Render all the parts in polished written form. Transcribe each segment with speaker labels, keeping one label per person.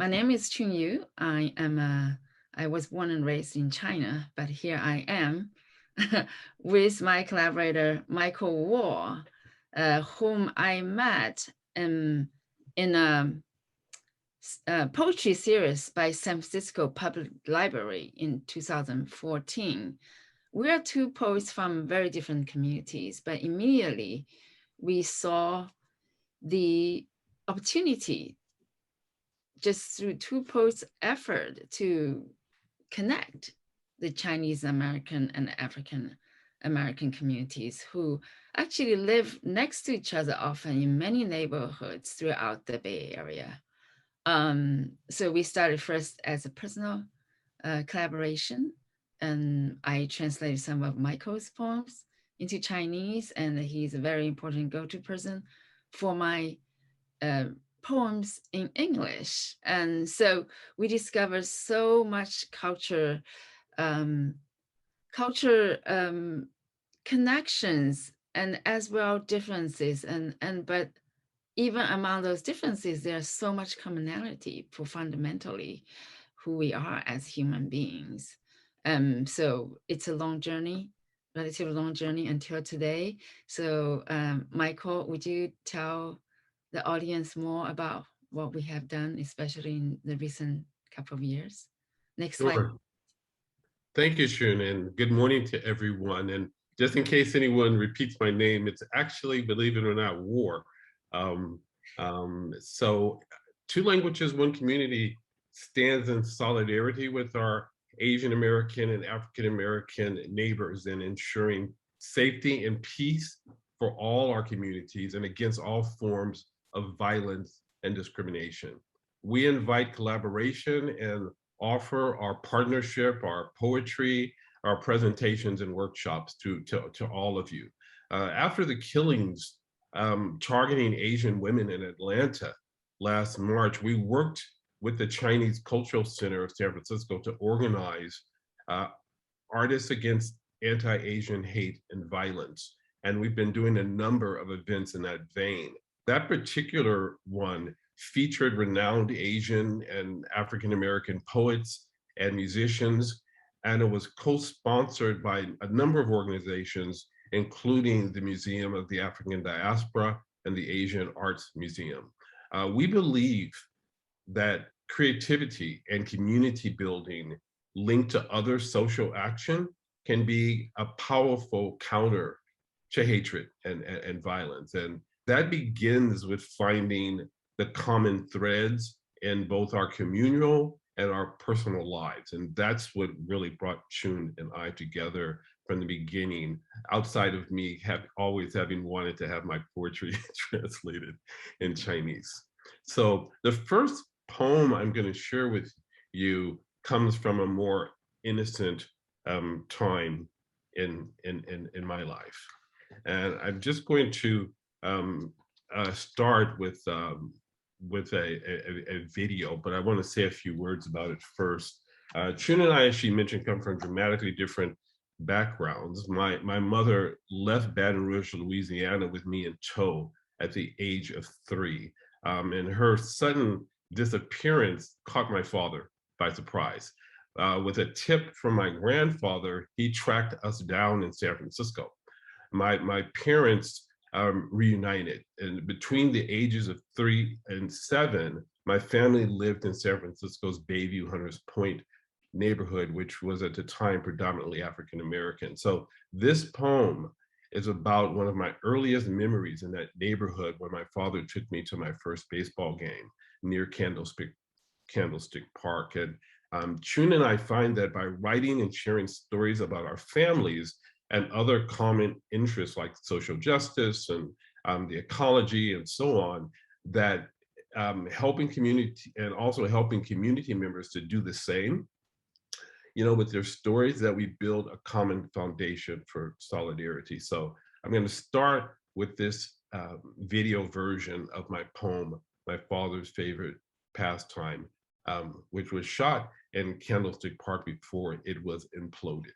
Speaker 1: My name is Chun Yu. I was born and raised in China, but here I am with my collaborator, Michael Warr, whom I met in a poetry series by San Francisco Public Library in 2014. We are two poets from very different communities, but immediately we saw the opportunity just through two poets' effort to connect the Chinese American and African American communities who actually live next to each other often in many neighborhoods throughout the Bay Area. So we started first as a personal collaboration, and I translated some of Michael's poems into Chinese, and he's a very important go-to person for my poems in English. And so we discovered so much culture connections and as well differences, but even among those differences, there's so much commonality for fundamentally who we are as human beings. So it's a long journey, relatively long journey until today. So Michael, would you tell the audience more about what we have done, especially in the recent couple of years? Next slide.
Speaker 2: Sure. Thank you, Chun, and good morning to everyone. And just in case anyone repeats my name, it's actually, believe it or not, Warr. So two languages, one community stands in solidarity with our Asian American and African American neighbors in ensuring safety and peace for all our communities and against all forms of violence and discrimination. We invite collaboration and offer our partnership, our poetry, our presentations and workshops to all of you. After the killings targeting Asian women in Atlanta last March, we worked with the Chinese Cultural Center of San Francisco to organize Artists Against Anti-Asian Hate and Violence. And we've been doing a number of events in that vein. That particular one featured renowned Asian and African American poets and musicians, and it was co-sponsored by a number of organizations, including the Museum of the African Diaspora and the Asian Arts Museum. We believe that creativity and community building linked to other social action can be a powerful counter to hatred and violence. And that begins with finding the common threads in both our communal and our personal lives. And that's what really brought Chun and I together from the beginning, outside of me always having wanted to have my poetry translated in Chinese. So the first poem I'm going to share with you comes from a more innocent time in my life. And I'm just going to start with a video, but I want to say a few words about it first. Chun and I, as she mentioned, come from dramatically different backgrounds. My mother left Baton Rouge, Louisiana with me in tow at the age of 3. And her sudden disappearance caught my father by surprise. With a tip from my grandfather, he tracked us down in San Francisco. My parents reunited, and between the ages of 3 and 7, my family lived in San Francisco's Bayview Hunters Point neighborhood, which was at the time predominantly African American. So this poem is about one of my earliest memories in that neighborhood, where my father took me to my first baseball game near Candlestick Park. And Chun and I find that by writing and sharing stories about our families and other common interests like social justice and the ecology and so on, that helping community and also helping community members to do the same, with their stories, that we build a common foundation for solidarity. So I'm going to start with this video version of my poem, My Father's Favorite Pastime, which was shot in Candlestick Park before it was imploded.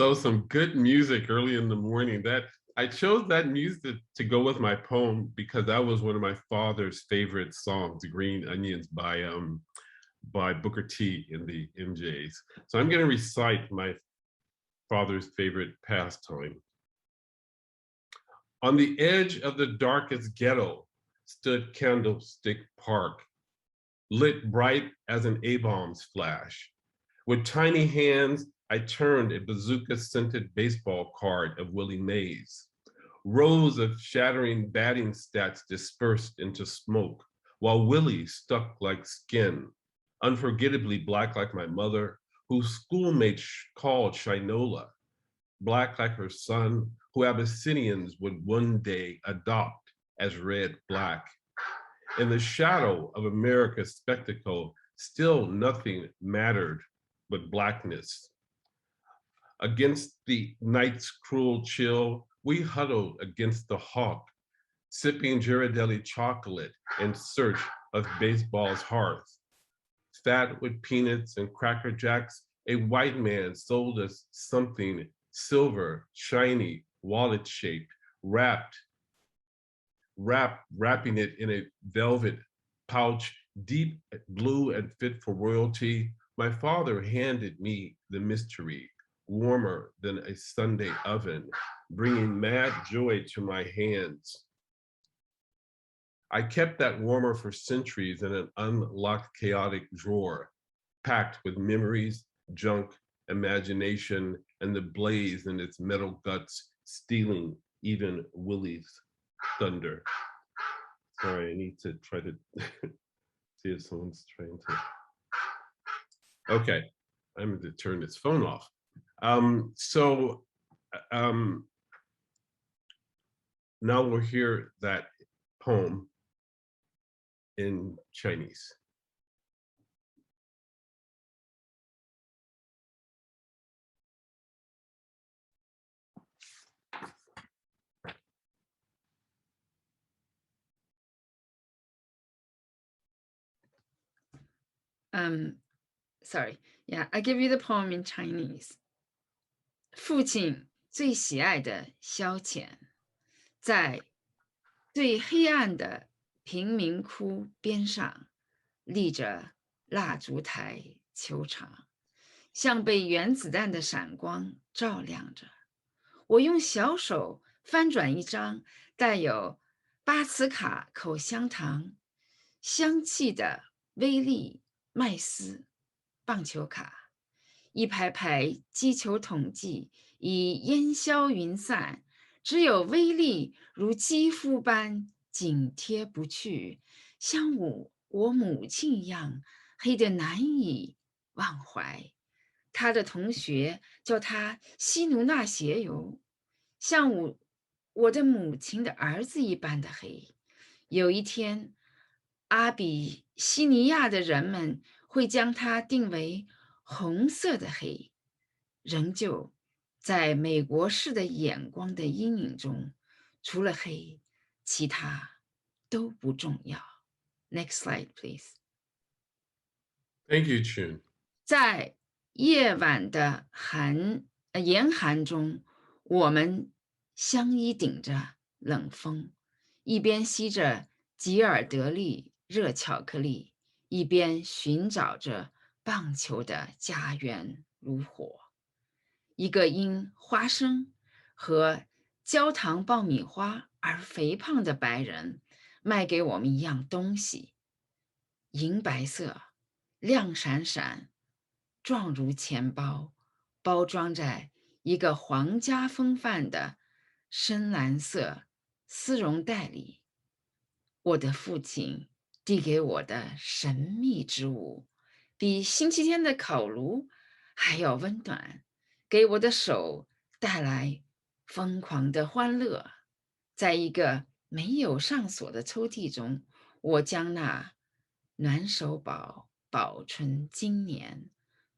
Speaker 2: So some good music early in the morning. That I chose that music to go with my poem because that was one of my father's favorite songs, Green Onions by Booker T in the MJs. So I'm going to recite my father's favorite pastime. On the edge of the darkest ghetto stood Candlestick Park, lit bright as an A-bomb's flash. With tiny hands, I turned a bazooka-scented baseball card of Willie Mays. Rows of shattering batting stats dispersed into smoke, while Willie stuck like skin, unforgettably black like my mother, whose schoolmates called Shinola, black like her son, who Abyssinians would one day adopt as red black. In the shadow of America's spectacle, still nothing mattered but blackness. Against the night's cruel chill, we huddled against the hawk, sipping Ghirardelli chocolate in search of baseball's hearth. Fat with peanuts and Cracker Jacks, a white man sold us something silver, shiny, wallet-shaped, wrapping it in a velvet pouch, deep blue and fit for royalty. My father handed me the mystery, warmer than a Sunday oven, bringing mad joy to my hands. I kept that warmer for centuries in an unlocked chaotic drawer, packed with memories, junk, imagination, and the blaze in its metal guts, stealing even Willie's thunder. Sorry, I need to try to see if someone's trying to. Okay, I'm going to turn this phone off. Now we'll hear that poem in Chinese.
Speaker 1: ，sorry, yeah, I give you the poem in Chinese. 父亲最喜爱的消遣，在最黑暗的贫民窟边上，立着蜡烛台球场，像被原子弹的闪光照亮着。我用小手翻转一张带有巴茨卡口香糖香气的威力麦斯棒球卡，一排排击球统计已烟消云散，只有威力如肌肤般紧贴不去，像我母亲一样黑得难以忘怀。他的同学叫他西努纳斜油，像我的母亲的儿子一般的黑。有一天，阿比西尼亚的人们会将它定为红色的黑，仍旧在美国式的眼光的阴影中，除了黑，其他都不重要。Next slide, please.
Speaker 2: Thank you, Chun.
Speaker 1: 在夜晚的严寒中，我们相依顶着冷风，一边吸着吉尔德利热巧克力，一边寻找着棒球的家园炉火。一个因花生和焦糖爆米花而肥胖的白人卖给我们一样东西，银白色，亮闪闪，状如钱包，包装在一个皇家风范的深蓝色丝绒袋里。我的父亲递给我的神秘之物，比星期天的烤炉还要温暖，给我的手带来疯狂的欢乐。在一个没有上锁的抽屉中，我将那暖手宝保存今年，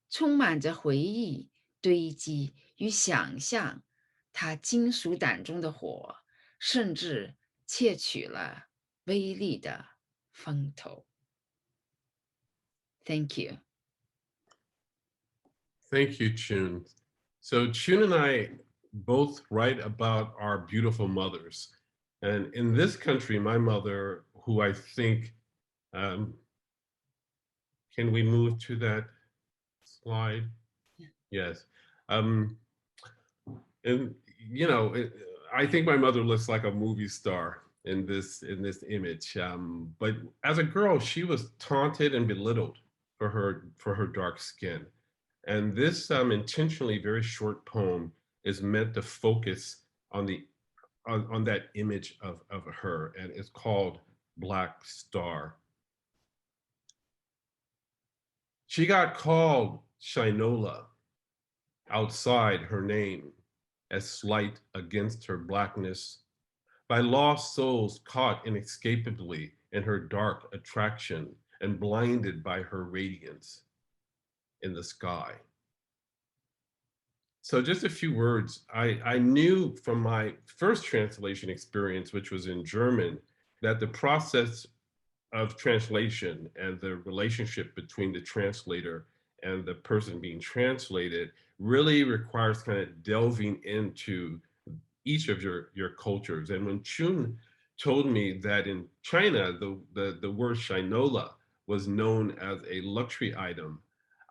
Speaker 1: 充满着回忆、堆积与想象。它金属胆中的火，甚至窃取了威力的风头。Thank you.
Speaker 2: Thank you, Chun. So Chun and I both write about our beautiful mothers. And in this country, my mother, who I think, um, can we move to that slide?
Speaker 1: Yeah.
Speaker 2: Yes. Um, and I think my mother looks like a movie star in this image. But as a girl, she was taunted and belittled for her dark skin. And this intentionally very short poem is meant to focus on on that image of her, and it's called Black Star. She got called Shinola outside her name as slight against her blackness by lost souls caught inescapably in her dark attraction and blinded by her radiance in the sky. So just a few words. I knew from my first translation experience, which was in German, that the process of translation and the relationship between the translator and the person being translated really requires kind of delving into each of your cultures. And when Chun told me that in China, the word Shinola was known as a luxury item,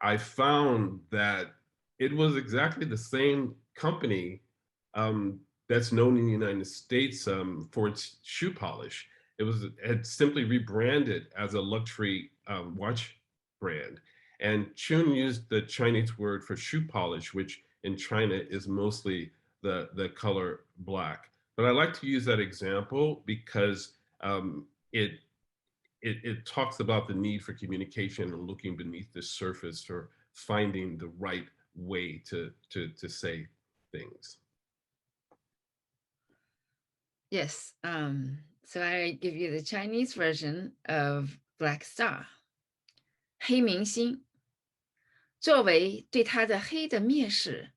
Speaker 2: I found that it was exactly the same company um, that's known in the United States for its shoe polish. It had simply rebranded as a luxury watch brand. And Chun used the Chinese word for shoe polish, which in China is mostly the color black. But I like to use that example because it, it talks about the need for communication and looking beneath the surface for finding the right way to say things.
Speaker 1: Yes. So I give you the Chinese version of Black Star. 黑明星作为对他的黑的蔑视，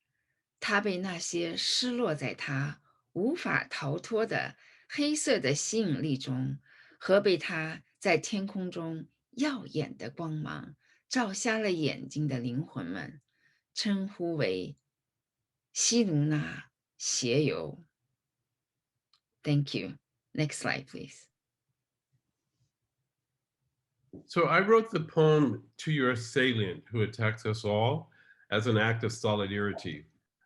Speaker 1: 他被那些失落在他无法逃脱的黑色的吸引力中，和被他在天空中耀眼的光芒照瞎了眼睛的灵魂们，称呼为希卢娜斜游。Thank you. Next slide, please.
Speaker 2: So I wrote the poem To Your Assailant Who Attacks Us All as an act of solidarity.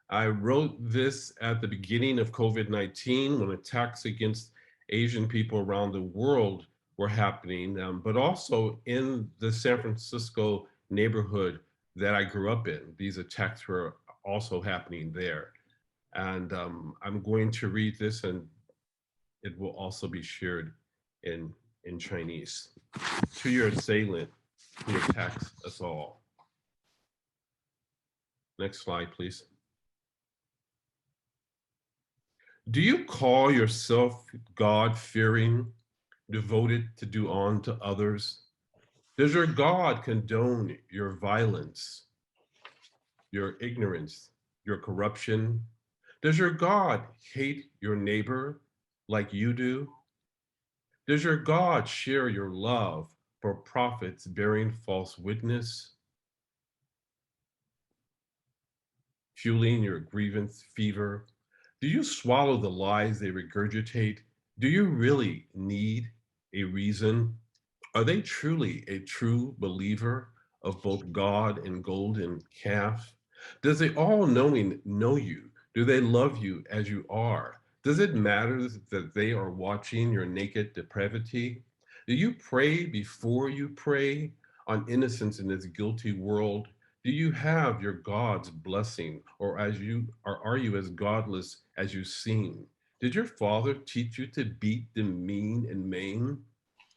Speaker 2: I wrote this at the beginning of COVID-19 when attacks against Asian people around the world were happening, but also in the San Francisco neighborhood that I grew up in. These attacks were also happening there. And I'm going to read this, and it will also be shared in Chinese. To your assailant who attacks us all. Next slide, please. Do you call yourself God-fearing, devoted to do unto others? Does your God condone your violence, your ignorance, your corruption? Does your God hate your neighbor like you do? Does your God share your love for prophets bearing false witness, fueling your grievance fever? Do you swallow the lies they regurgitate? Do you really need a reason? Are they truly a true believer of both God and golden calf? Does the all-knowing know you? Do they love you as you are? Does it matter that they are watching your naked depravity? Do you pray before you prey on innocence in this guilty world? Do you have your God's blessing, or are you as godless as you seem? Did your father teach you to beat the mean and maim?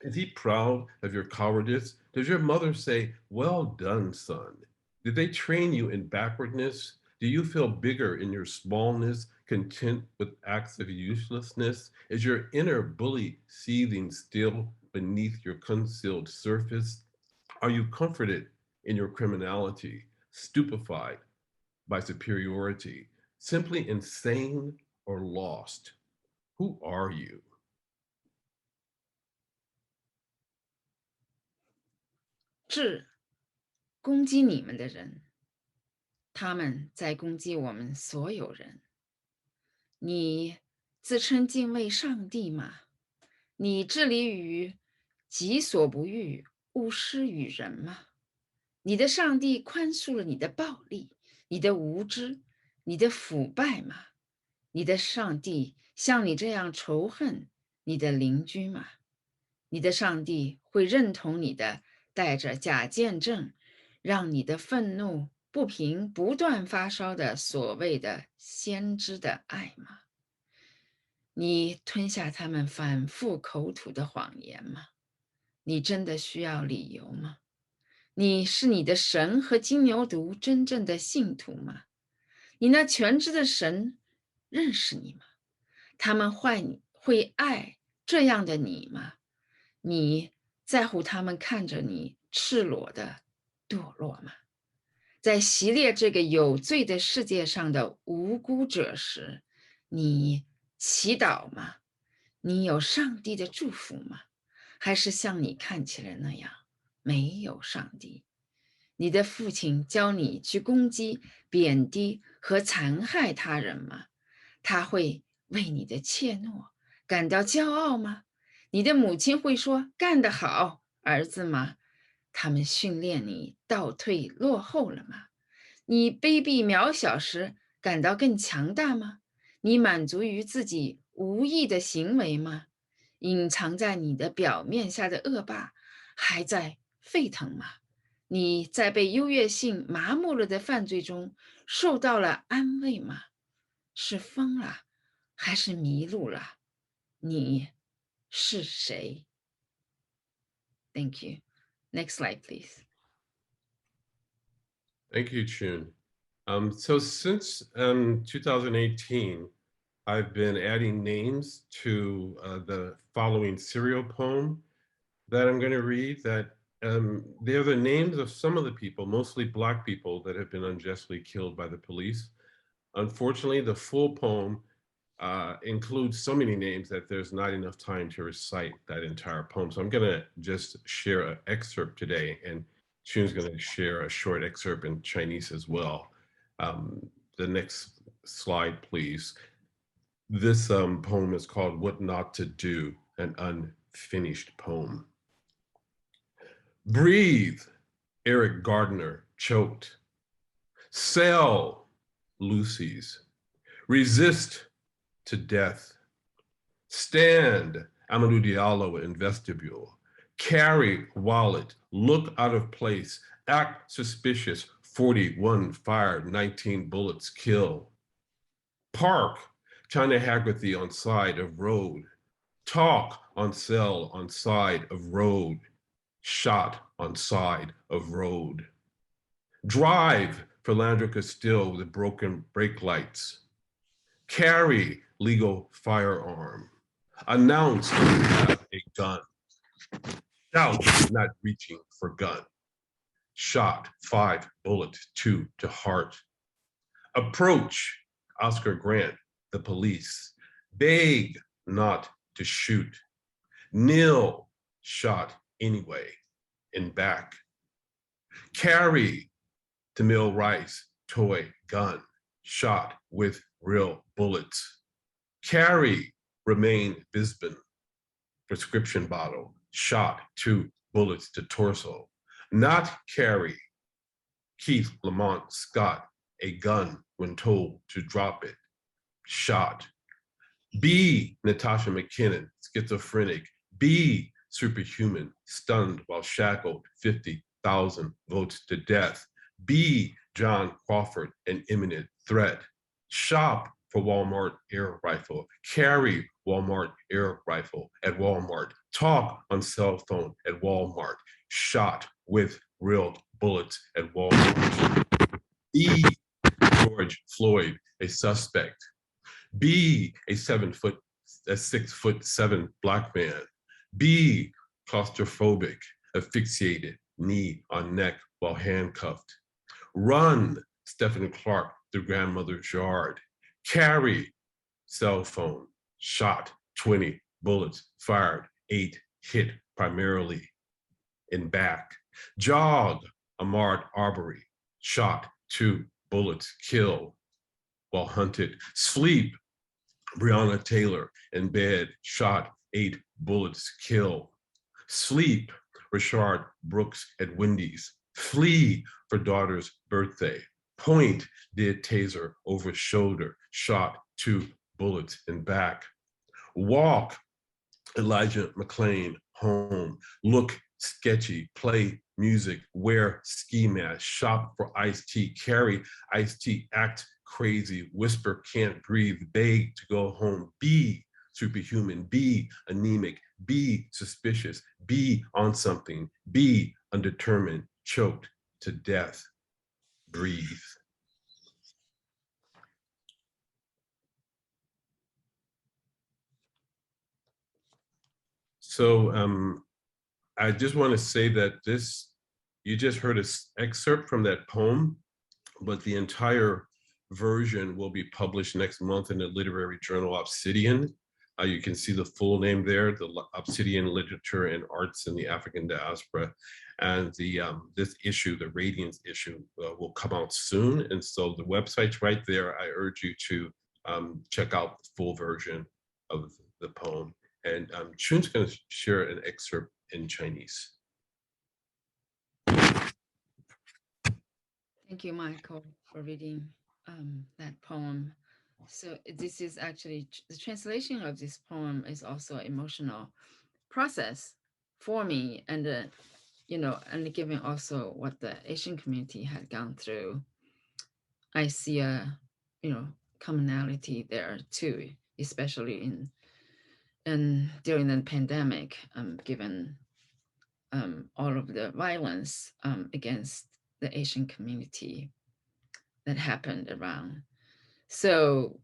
Speaker 2: Is he proud of your cowardice? Does your mother say, "Well done, son"? Did they train you in backwardness? Do you feel bigger in your smallness, content with acts of uselessness? Is your inner bully seething still beneath your concealed surface? Are you comforted in your criminality, stupefied by superiority, simply insane or lost? Who are you?
Speaker 1: 致攻击你们的人，他们在攻击我们所有人。你自称敬畏上帝吗？你致力于己所不欲，勿施于人吗？你的上帝宽恕了你的暴力、你的无知、你的腐败吗？你的上帝像你这样仇恨你的邻居吗？你的上帝会认同你的带着假见证，让你的愤怒不平不断发烧的所谓的先知的爱吗？你吞下他们反复口吐的谎言吗？你真的需要理由吗？你是你的神和金牛犊真正的信徒吗？你那全知的神认识你吗？他们会爱这样的你吗？你在乎他们看着你赤裸的堕落吗？在袭猎这个有罪的世界上的无辜者时，你祈祷吗？你有上帝的祝福吗？还是像你看起来那样没有上帝？你的父亲教你去攻击、贬低和残害他人吗？他会为你的怯懦感到骄傲吗？你的母亲会说干得好，儿子吗？他们训练你倒退落后了吗？你卑鄙渺小时感到更强大吗？你满足于自己无意的行为吗？隐藏在你的表面下的恶霸还在沸腾吗？你在被优越性麻木了的犯罪中受到了安慰吗？是疯了，还是迷路了？你是谁？ Thank you. Next slide, please.
Speaker 2: Thank you, Chun. So since 2018, I've been adding names to the following serial poem that I'm going to read. That they're the names of some of the people, mostly Black people, that have been unjustly killed by the police. Unfortunately, the full poem includes so many names that there's not enough time to recite that entire poem. So I'm going to just share an excerpt today, and Chun's going to share a short excerpt in Chinese as well. The next slide, please. This poem is called What Not to Do, an unfinished poem. Breathe, Eric Gardner choked. Sell, Lucy's. Resist to death. Stand, Amadou Diallo in vestibule. Carry wallet, look out of place, act suspicious, 41 fired, 19 bullets kill. Park, China Haggerty on side of road. Talk on cell on side of road. Shot on side of road. Drive, Philandra Castile with broken brake lights. Carry legal firearm. Announce you have a gun. Shout, not reaching for gun. Shot, 5 bullets, 2 to heart. Approach, Oscar Grant, the police. Beg not to shoot. Kneel, shot anyway, in back. Carry, Tamil Rice, toy gun, shot with real bullets. Carry, Remain Bisbin, prescription bottle, shot 2 bullets to torso. Not carry, Keith Lamont Scott, a gun when told to drop it, shot. B, Natasha McKinnon, schizophrenic. B, superhuman, stunned while shackled, 50,000 votes to death. B, John Crawford, an imminent threat. Shop for Walmart air rifle. Carry Walmart air rifle at Walmart. Talk on cell phone at Walmart. Shot with real bullets at Walmart. E, George Floyd, a suspect. B, a 6'7" Black man. B, claustrophobic, asphyxiated, knee on neck while handcuffed. Run, Stephanie Clark, through grandmother's yard. Carry, cell phone, shot, 20 bullets fired, 8 hit primarily in back. Jog, Ahmaud Arbery, shot, 2 bullets kill while hunted. Sleep, Breonna Taylor in bed, shot, 8 bullets kill. Sleep, Rashard Brooks at Wendy's. Flee for daughter's birthday. Point, did taser over shoulder, shot, 2 bullets in back. Walk, Elijah McClain home. Look sketchy, play music, wear ski mask, shop for iced tea, carry iced tea, act crazy, whisper, can't breathe, beg to go home, be superhuman, be anemic, be suspicious, be on something, be undetermined, choked to death, breathe. So I just want to say that you just heard an excerpt from that poem, but the entire version will be published next month in the literary journal Obsidian. You can see the full name there, the Obsidian Literature and Arts in the African Diaspora. And this issue, the Radiance issue, will come out soon. And so the website's right there. I urge you to check out the full version of the poem. And Chun's going to share an excerpt in Chinese.
Speaker 1: Thank you, Michael, for reading that poem. So this is actually, the translation of this poem is also an emotional process for me, and and given also what the Asian community had gone through, I see a commonality there too, especially during the pandemic, given all of the violence against the Asian community that happened around. So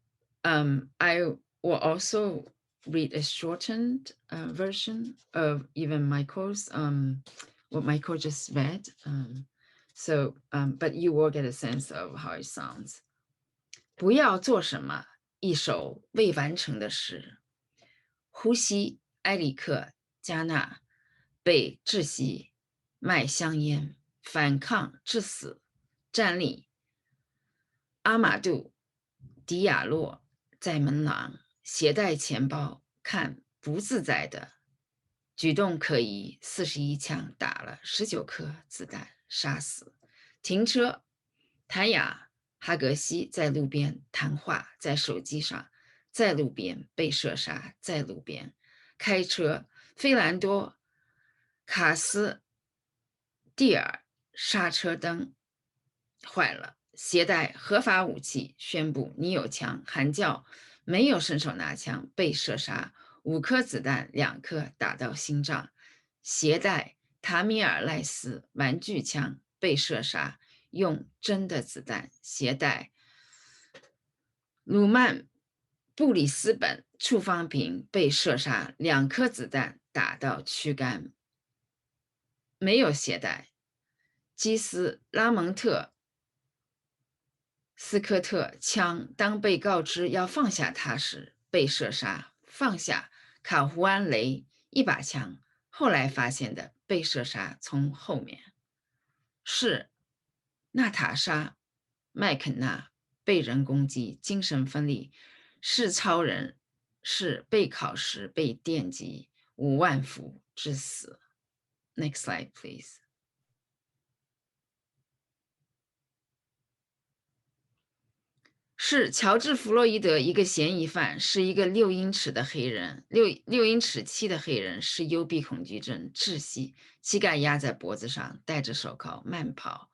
Speaker 1: I will also read a shortened version of even Michael's, what Michael just read. But you will get a sense of how it sounds. 不要做什么一手未完成的事。呼吸，埃里克加纳被窒息，卖香烟，反抗致死，站立。阿马杜迪亚洛在门廊携带钱包，看不自在的举动可疑，41枪打了19颗子弹，杀死。停车，谭雅哈格西在路边谈话，在手机上，在路边被射杀，在路边开车。费兰多卡斯蒂尔刹车灯坏了，携带合法武器，宣布你有枪，喊叫没有伸手拿枪，被射杀，5颗子弹，2颗打到心脏。携带塔米尔赖斯玩具枪，被射杀，用真的子弹。携带鲁曼布里斯本处方瓶，被射杀，2颗子弹打到躯干。没有携带基斯拉蒙特斯科特枪，当被告知要放下他时被射杀，放下卡胡安雷1把枪，后来发现的被射杀从后面。是娜塔莎麦肯纳被人攻击，精神分裂，是超人，是备考时被电击，5万伏致死。Next slide, please. 是乔治·弗洛伊德一个嫌疑犯，是一个6英尺的黑人，6英尺7的黑人，是幽闭恐惧症，窒息，膝盖压在脖子上，戴着手铐慢跑。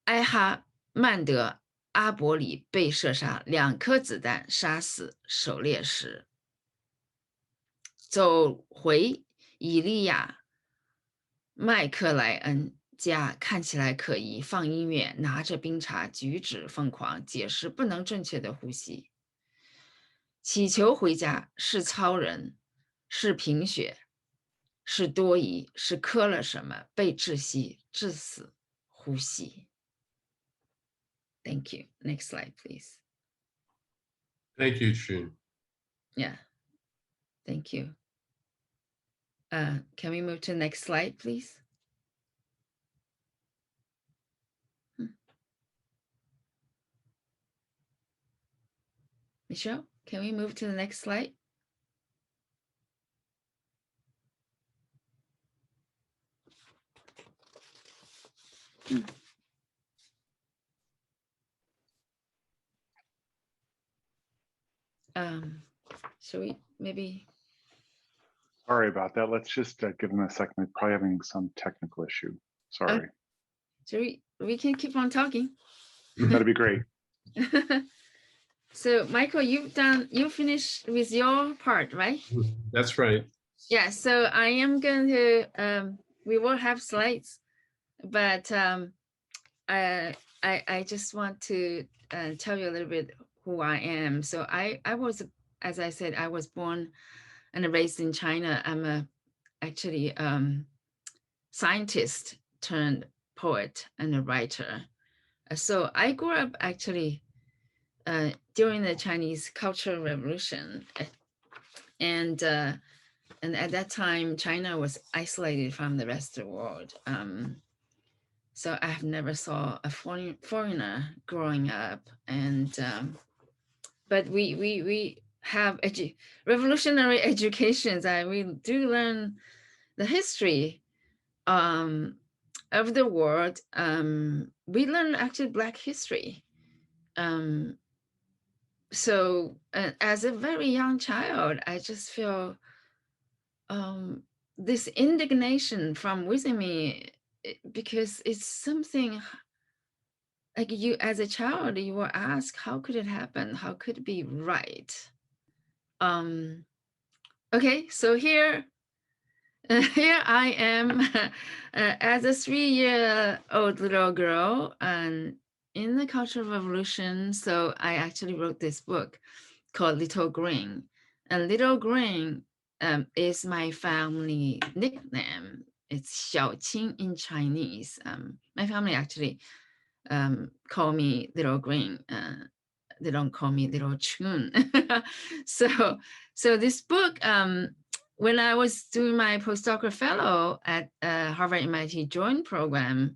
Speaker 1: 埃哈曼德·阿伯里被射杀，2颗子弹杀死，狩猎时。走回以利亚·麦克莱恩家，看起来可疑，放音乐，拿着冰茶，举止疯狂，解释不能正确的呼吸。祈求回家，是超人，是贫血，是多疑，是磕了什么，被窒息，致死，呼吸。Thank you. Next slide, please.
Speaker 2: Thank you, Chun.
Speaker 1: Yeah. Thank you. Can we move to the next slide, please? Michelle, can we move to the next slide? Should we maybe?
Speaker 3: Sorry about that. Let's just give them a second. They're probably having some technical issue. Sorry.
Speaker 1: Should we can keep on talking.
Speaker 3: That'd be great.
Speaker 1: So Michael, you finished with your part, right?
Speaker 2: That's right.
Speaker 1: Yeah, so I am going to, we will have slides, but I just want to tell you a little bit who I am. So I was, as I said, I was born and raised in China. I'm actually scientist turned poet and a writer. So I grew up actually during the Chinese Cultural Revolution. And at that time, China was isolated from the rest of the world. So I have never saw a foreigner growing up. And but we have revolutionary educations. We do learn the history of the world. We learn actually Black history. So as a very young child, I just feel this indignation from within me, because it's something like you, as a child, you were asked, how could it happen? How could it be right? Okay, so here I am as a 3-year-old little girl and in the Cultural Revolution. So I actually wrote this book called Little Green. And Little Green is my family nickname. It's Xiaoqing in Chinese. My family actually call me Little Green. They don't call me Little Chun. so this book, when I was doing my postdoctoral fellow at Harvard MIT Joint Program,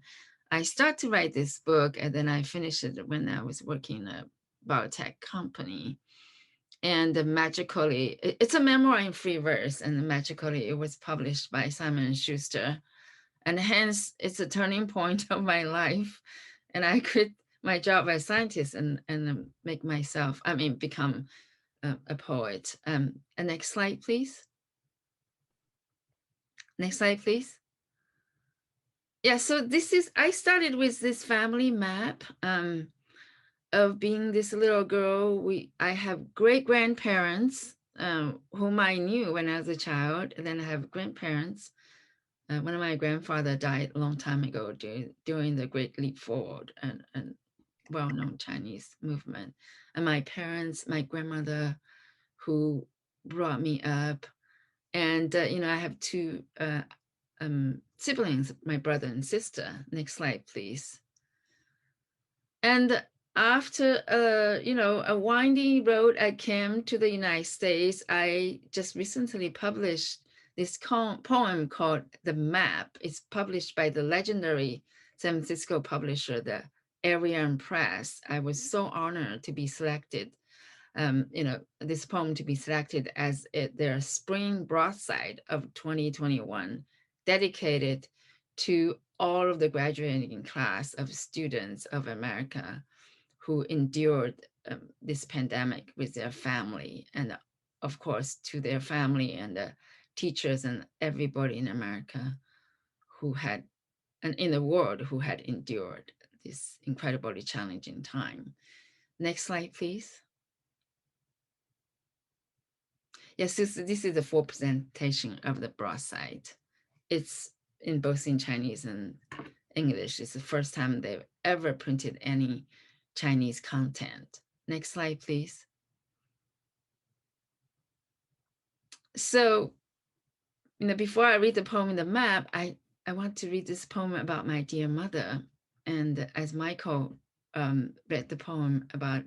Speaker 1: I started to write this book, and then I finished it when I was working in a biotech company. And magically, it's a memoir in free verse, and magically it was published by Simon & Schuster. And hence, it's a turning point of my life. And I quit my job as a scientist and make myself, become a poet. Next slide, please. Next slide, please. Yeah, so this is, I started with this family map of being this little girl. I have great-grandparents whom I knew when I was a child. And then I have grandparents. One of my grandfather died a long time ago during the Great Leap Forward and well-known Chinese movement. And my parents, my grandmother who brought me up. And, I have two siblings, my brother and sister. Next slide, please. And after, a winding road, I came to the United States. I just recently published this poem called The Map. It's published by the legendary San Francisco publisher, the Arian Press. I was so honored to be selected, this poem to be selected as their spring broadside of 2021, dedicated to all of the graduating class of students of America who endured this pandemic with their family, and of course to their family and the teachers and everybody in America who had, and in the world who had endured this incredibly challenging time. Next slide, please. Yes, this is the full presentation of the broadside. It's in both in Chinese and English. It's the first time they've ever printed any Chinese content. Next slide, please. So, before I read the poem in the map, I want to read this poem about my dear mother. And as Michael read the poem about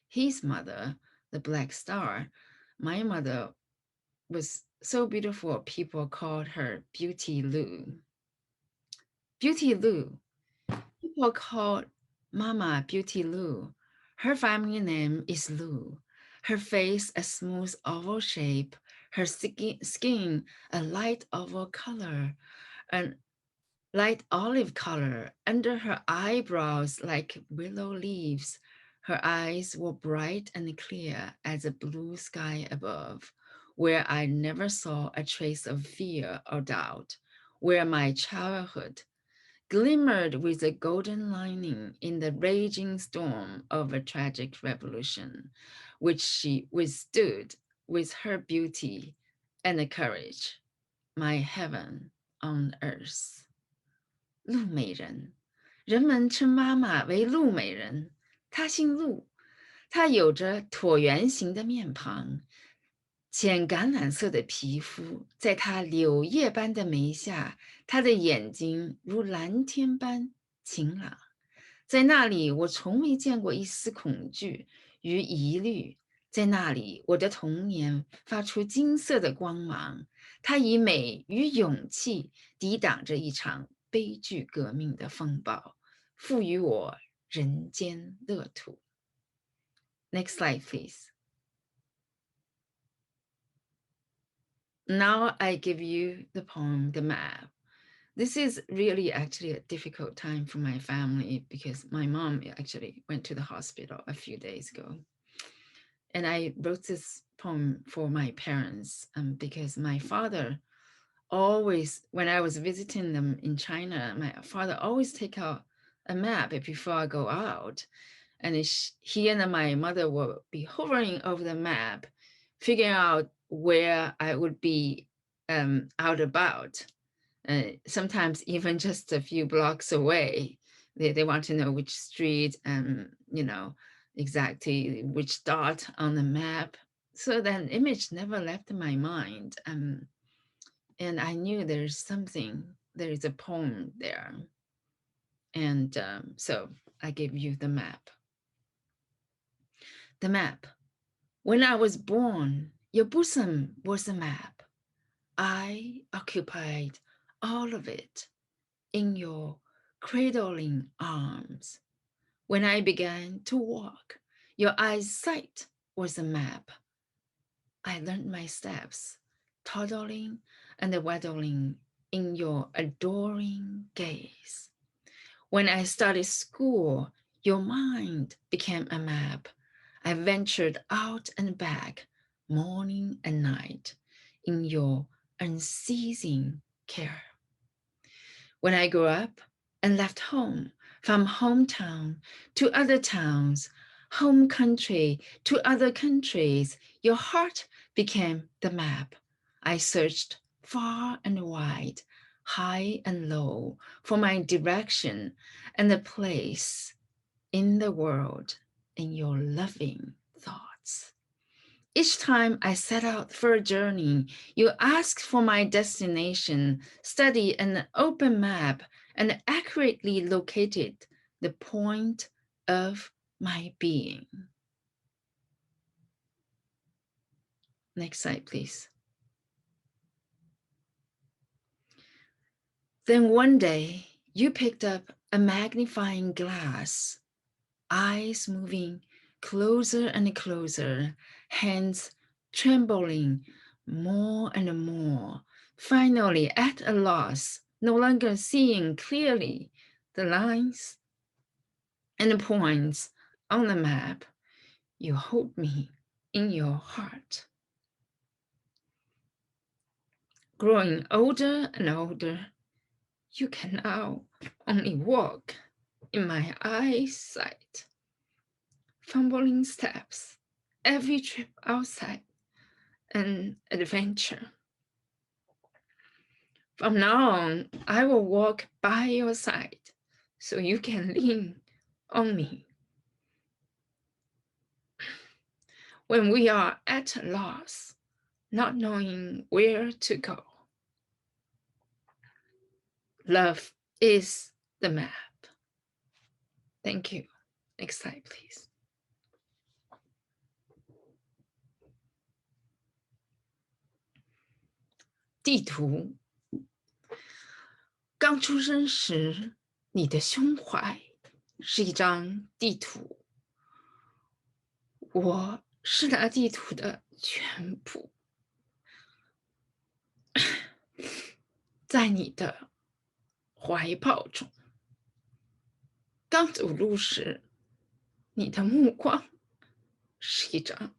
Speaker 1: his mother, the Black Star, my mother was so beautiful, people called her Beauty Lu. Beauty Lu. People called Mama Beauty Lu. Her family name is Lu. her face a smooth oval shape, her skin a light oval color, and light olive color, under her eyebrows like willow leaves. Her eyes were bright and clear as a blue sky above, where I never saw a trace of fear or doubt, where my childhood glimmered with a golden lining in the raging storm of a tragic revolution, which she withstood with her beauty and courage, my heaven on earth. 陆美人，人们称妈妈为陆美人，她姓陆，她有着椭圆形的面庞，浅橄榄色的皮肤，在她柳叶般的眉下，她的眼睛如蓝天般晴朗。在那里，我从未见过一丝恐惧与疑虑。在那里，我的童年发出金色的光芒。它以美与勇气抵挡着一场悲剧革命的风暴，赋予我人间乐土。Next slide, please. Now I give you the poem, The Map. This is really actually a difficult time for my family because my mom actually went to the hospital a few days ago. And I wrote this poem for my parents because my father always, when I was visiting them in China, my father always take out a map before I go out. And he and my mother will be hovering over the map, figuring out where I would be out about. Sometimes even just a few blocks away. They want to know which street and, you know, exactly which dot on the map. So that image never left my mind. And I knew there's something, there is a poem there. And so I gave you the map. The map. When I was born, your bosom was a map. I occupied all of it in your cradling arms. When I began to walk, your eyesight was a map. I learned my steps, toddling and waddling in your adoring gaze. When I started school, your mind became a map. I ventured out and back, morning and night, in your unceasing care. When I grew up and left home, from hometown to other towns, home country to other countries, your heart became the map. I searched far and wide, high and low, for my direction and the place in the world in your loving thoughts. Each time I set out for a journey, you asked for my destination, studied an open map, and accurately located the point of my being. Next slide, please. Then one day, you picked up a magnifying glass, eyes moving closer and closer, hands trembling more and more, finally at a loss, no longer seeing clearly the lines and the points on the map. You hold me in your heart. Growing older and older, you can now only walk in my eyesight. Fumbling steps, every trip outside, an adventure. From now on, I will walk by your side so you can lean on me. When we are at a loss, not knowing where to go, love is the map. Thank you. Next slide, please.地图。刚出生时，你的胸怀是一张地图。我是那地图的全部。在你的怀抱中，刚走路时，你的目光是一张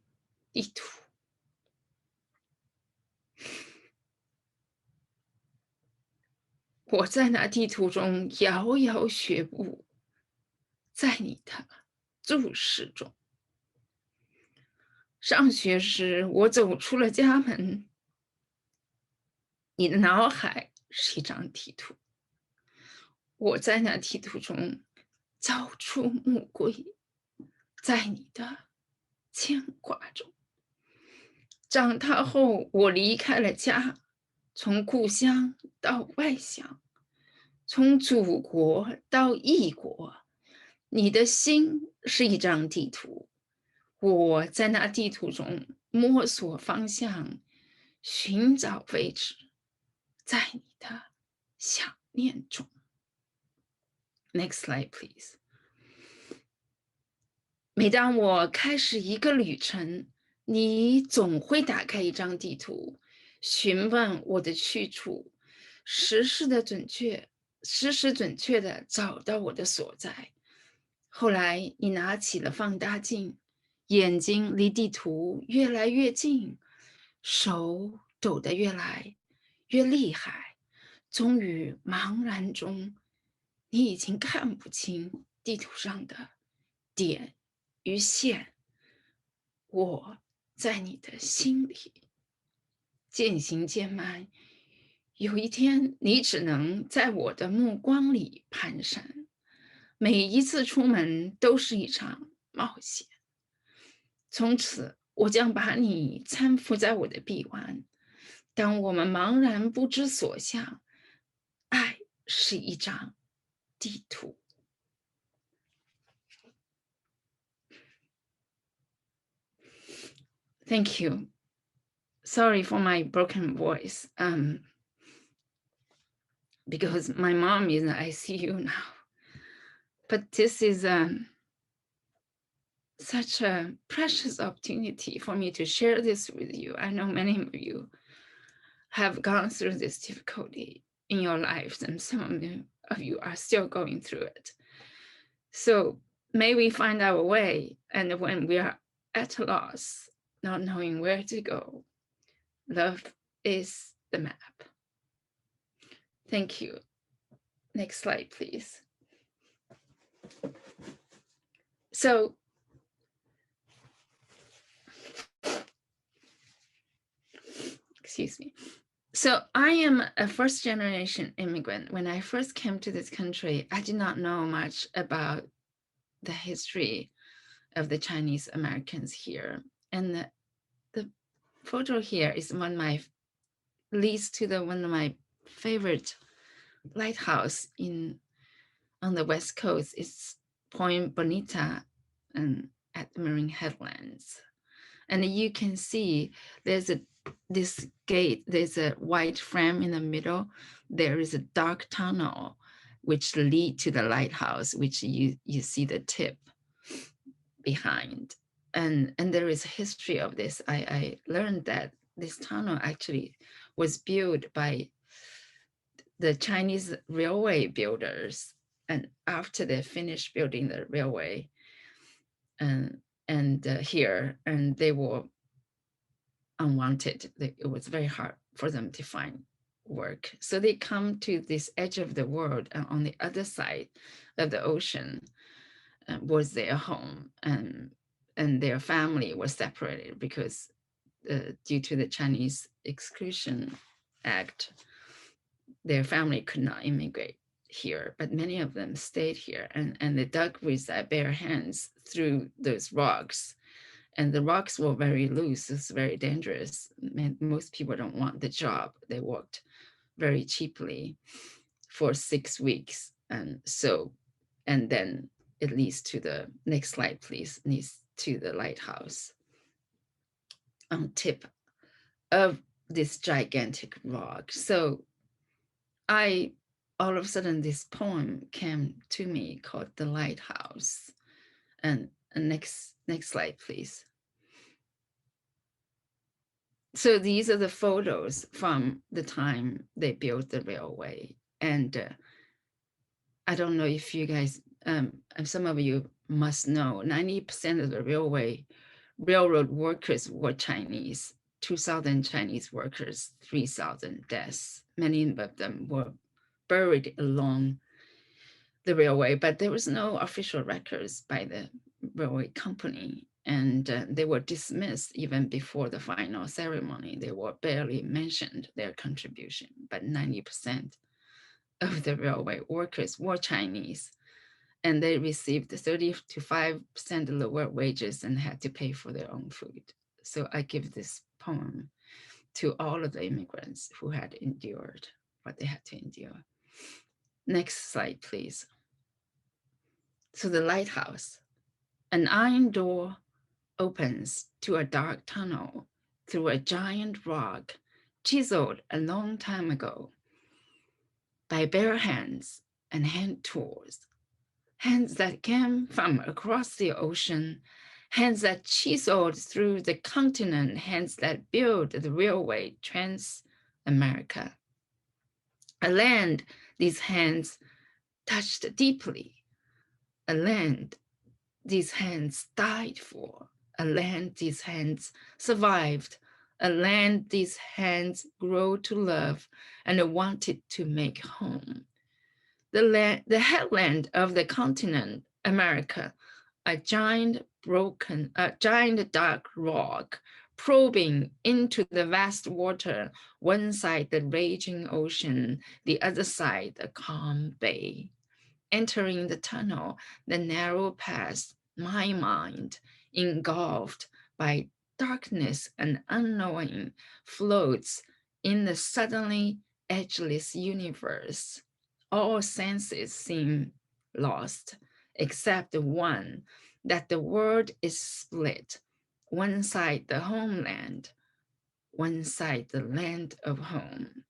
Speaker 1: 地图。我在那地图中遥遥学步，在你的注视中。上学时，我走出了家门，你的脑海是一张地图。我在那地图中早出暮归，在你的牵挂中。长大后，我离开了家，从故乡到外乡，从祖国到异国。你的心是一张地图，我在那地图中摸索方向，寻找位置，在你的想念中。Next slide, please. 每当我开始一个旅程，你总会打开一张地图，询问我的去处，时时准确的找到我的所在。后来你拿起了放大镜，眼睛离地图越来越近，手抖得越来越厉害。终于茫然中，你已经看不清地图上的点与线。我在你的心里渐行渐慢，有一天你只能在我的目光里蹒跚。每一次出门都是一场冒险。从此我将把你搀扶在我的臂弯。当我们茫然不知所向，爱是一张地图。Thank you. Sorry for my broken voice. Because my mom is in the ICU now. But this is such a precious opportunity for me to share this with you. I know many of you have gone through this difficulty in your lives, and some of you are still going through it. So may we find our way, and when we are at a loss, not knowing where to go, love is the map. Thank you. Next slide, please. So, excuse me. So I am a first-generation immigrant. When I first came to this country, I did not know much about the history of the Chinese Americans here. And the photo here is one of my favorite lighthouse on the West Coast. It's Point Bonita and at the Marine Headlands. And you can see there's this gate, there's a white frame in the middle. There is a dark tunnel which lead to the lighthouse, which you see the tip behind. And there is a history of this. I learned that this tunnel actually was built by the Chinese railway builders. And after they finished building the railway here, and they were unwanted. It was very hard for them to find work. So they come to this edge of the world, and on the other side of the ocean was their home, and their family was separated because due to the Chinese Exclusion Act, their family could not immigrate here, but many of them stayed here, and they dug with their bare hands through those rocks. And the rocks were very loose. It's very dangerous. Most people don't want the job. They worked very cheaply for 6 weeks. And then it leads to the next slide, please, leads to the lighthouse on tip of this gigantic rock. So all of a sudden, this poem came to me called The Lighthouse. And next slide, please. So these are the photos from the time they built the railway. And I don't know if you guys, some of you must know, 90% of the railroad workers were Chinese, 2,000 Chinese workers, 3,000 deaths. Many of them were buried along the railway, but there was no official records by the railway company. And they were dismissed even before the final ceremony. They were barely mentioned, their contribution, but 90% of the railway workers were Chinese. And they received 30 to 5% lower wages and had to pay for their own food. So I give this poem to all of the immigrants who had endured what they had to endure. Next slide, please. So the lighthouse, an iron door opens to a dark tunnel through a giant rock chiseled a long time ago by bare hands and hand tools, hands that came from across the ocean, hands that chiseled through the continent, hands that built the railway Trans-America. A land these hands touched deeply, a land these hands died for, a land these hands survived, a land these hands grew to love and wanted to make home. The headland of the continent, America, a giant dark rock probing into the vast water, one side the raging ocean, the other side the calm bay. Entering the tunnel, the narrow path, my mind, engulfed by darkness and unknowing, floats in the suddenly edgeless universe. All senses seem lost, except the one, that the world is split. One side the homeland, one side the land of home.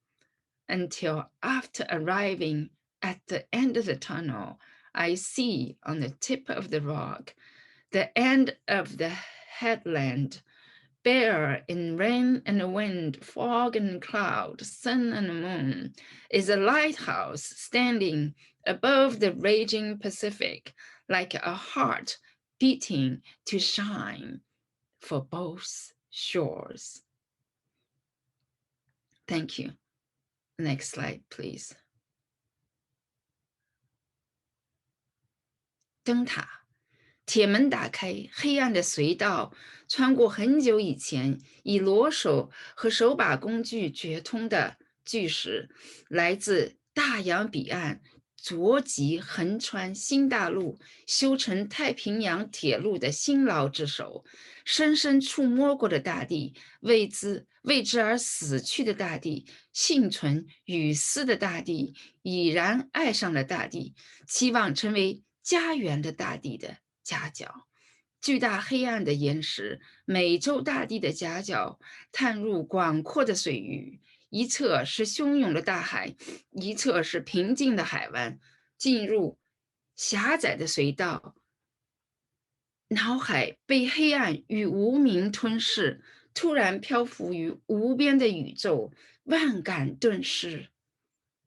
Speaker 1: Until after arriving at the end of the tunnel, I see on the tip of the rock, the end of the headland, bare in rain and wind, fog and cloud, sun and moon, is a lighthouse standing above the raging Pacific, like a heart beating to shine for both shores. Thank you. Next slide, please. 灯塔，铁门打开，黑暗的隧道，穿过很久以前以螺手和手把工具掘通的巨石，来自大洋彼岸，卓级横穿新大陆，修成太平洋铁路的辛劳之手，深深触摸过的大地，为之而死去的大地，幸存与死的大地，已然爱上了大地，期望成为家园的大地的夹角。巨大黑暗的岩石，美洲大地的夹角，探入广阔的水域，一侧是汹涌的大海，一侧是平静的海湾，进入狭窄的隧道，脑海被黑暗与无明吞噬，突然漂浮于无边的宇宙，万感顿失。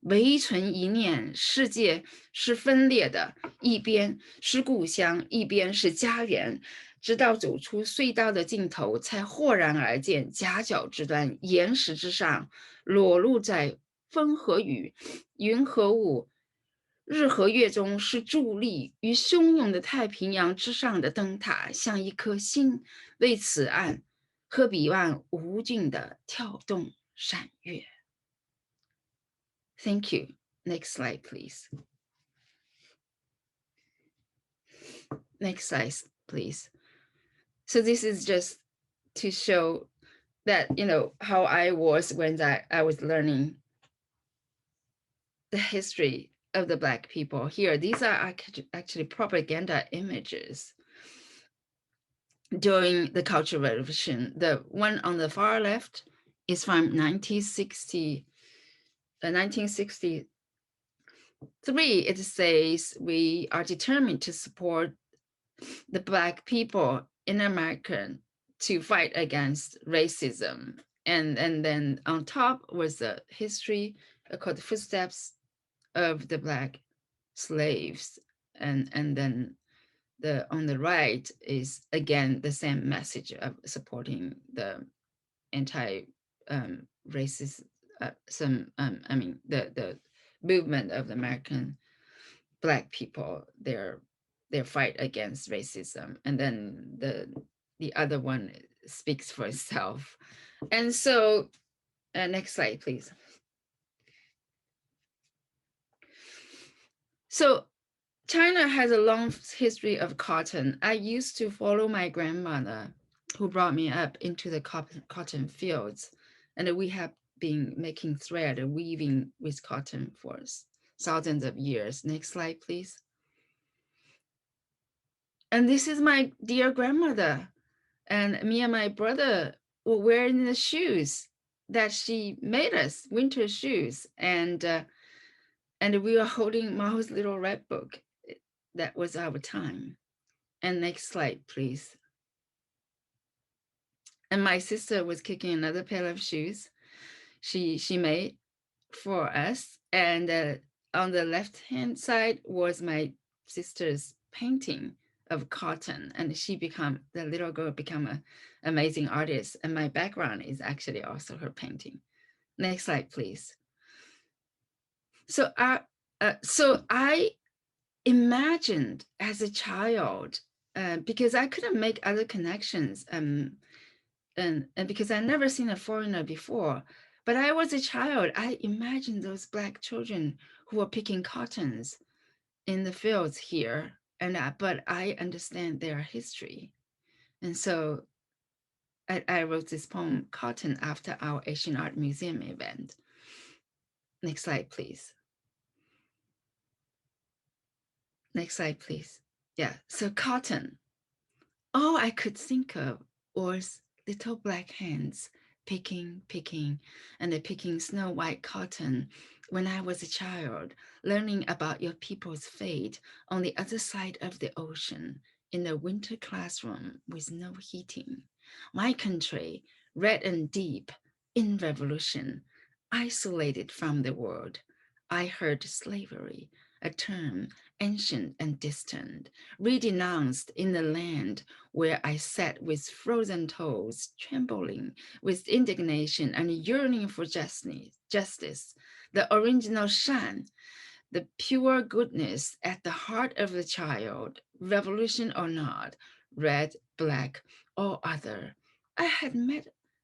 Speaker 1: 唯存一念，世界是分裂的，一边是故乡，一边是家园。直到走出隧道的尽头，才豁然而见夹角之端，岩石之上，裸露在风和雨、云和雾、日和月中，是伫立于汹涌的太平洋之上的灯塔，像一颗星，为此岸和彼岸无尽的跳动闪跃。Thank you. Next slide, please. Next slide, please. So this is just to show that, how I was when I was learning the history of the Black people here. These are actually propaganda images during the Cultural Revolution. The one on the far left is from 1963. It says, we are determined to support the Black people in America to fight against racism And then on top was the history called the Footsteps of the Black Slaves. And then on the right is again the same message of supporting the anti-racist, the movement of the American Black people, their fight against racism. And then the other one speaks for itself. And so, next slide, please. So China has a long history of cotton. I used to follow my grandmother, who brought me up, into the cotton fields. And we have been making thread and weaving with cotton for thousands of years. Next slide, please. And this is my dear grandmother. And me and my brother were wearing the shoes that she made us, winter shoes. And we were holding Mao's little red book. That was our time. And next slide, please. And my sister was kicking another pair of shoes she made for us. And on the left-hand side was my sister's painting of cotton. And the little girl became an amazing artist. And my background is actually also her painting. Next slide, please. So I imagined as a child, because I couldn't make other connections, and because I never seen a foreigner before, but I was a child, I imagined those Black children who were picking cottons in the fields here, but I understand their history. And so I wrote this poem, Cotton, after our Asian Art Museum event. Next slide, please. Next slide, please. Yeah, so cotton. All I could think of was little black hands picking, and they're picking snow white cotton when I was a child, learning about your people's fate on the other side of the ocean in a winter classroom with no heating. My country, red and deep, in revolution, isolated from the world. I heard slavery, a term ancient and distant, renounced in the land where I sat with frozen toes, trembling with indignation and yearning for justice, the original Shan, the pure goodness at the heart of the child, revolution or not, red, black, or other. I had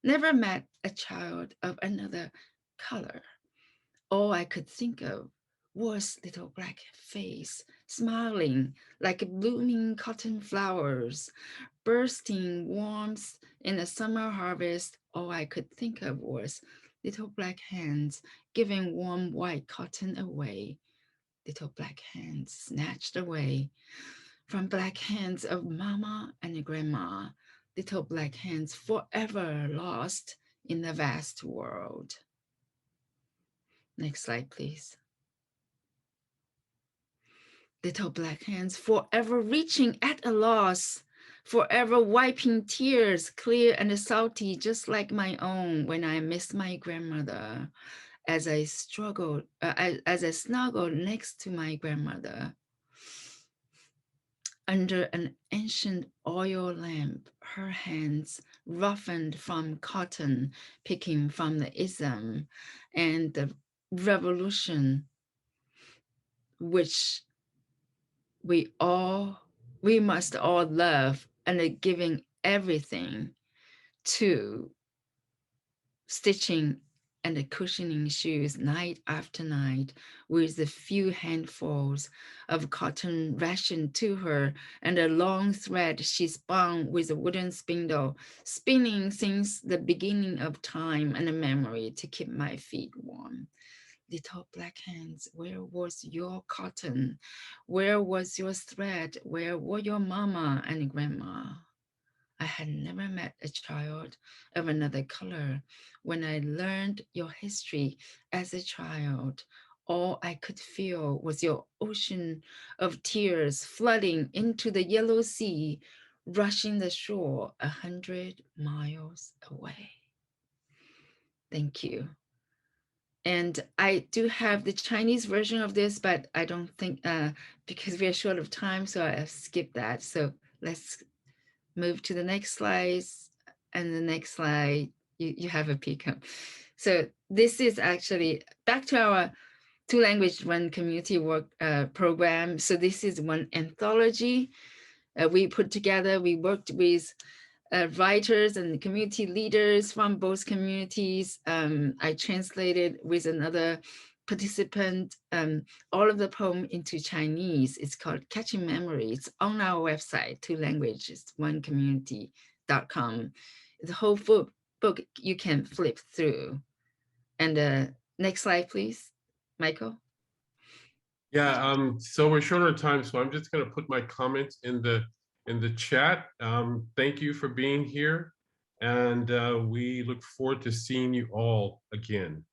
Speaker 1: never met a child of another color. All I could think of was little black face, smiling like blooming cotton flowers, bursting warmth in a summer harvest. All I could think of was little black hands giving warm white cotton away. Little black hands snatched away from black hands of mama and grandma. Little black hands forever lost in the vast world. Next slide, please. Little black hands forever reaching at a loss, forever wiping tears clear and salty, just like my own when I missed my grandmother, as I struggled, as I snuggled next to my grandmother under an ancient oil lamp, her hands roughened from cotton picking from the ism and the revolution, which we must all love, and are giving everything to stitching and the cushioning shoes night after night with the few handfuls of cotton rationed to her and a long thread she spun with a wooden spindle, spinning since the beginning of time and a memory to keep my feet warm. Little black hands, where was your cotton? Where was your thread? Where were your mama and grandma? I had never met a child of another color. When I learned your history as a child, all I could feel was your ocean of tears flooding into the yellow sea, rushing the shore 100 miles away. Thank you. And I do have the Chinese version of this, but I don't think, because we are short of time, so I skipped that. So let's move to the next slides. And the next slide, you have a peek. So this is actually back to our two language, one community work program. So this is one anthology we put together. We worked with writers and community leaders from both communities. I translated with another participant all of the poem into Chinese. It's called Catching Memories. It's on our website, two languages, onecommunity.com. The whole book you can flip through. And next slide, please, Michael.
Speaker 2: Yeah, so we're short on time, so I'm just going to put my comments in the chat. Thank you for being here, and we look forward to seeing you all again.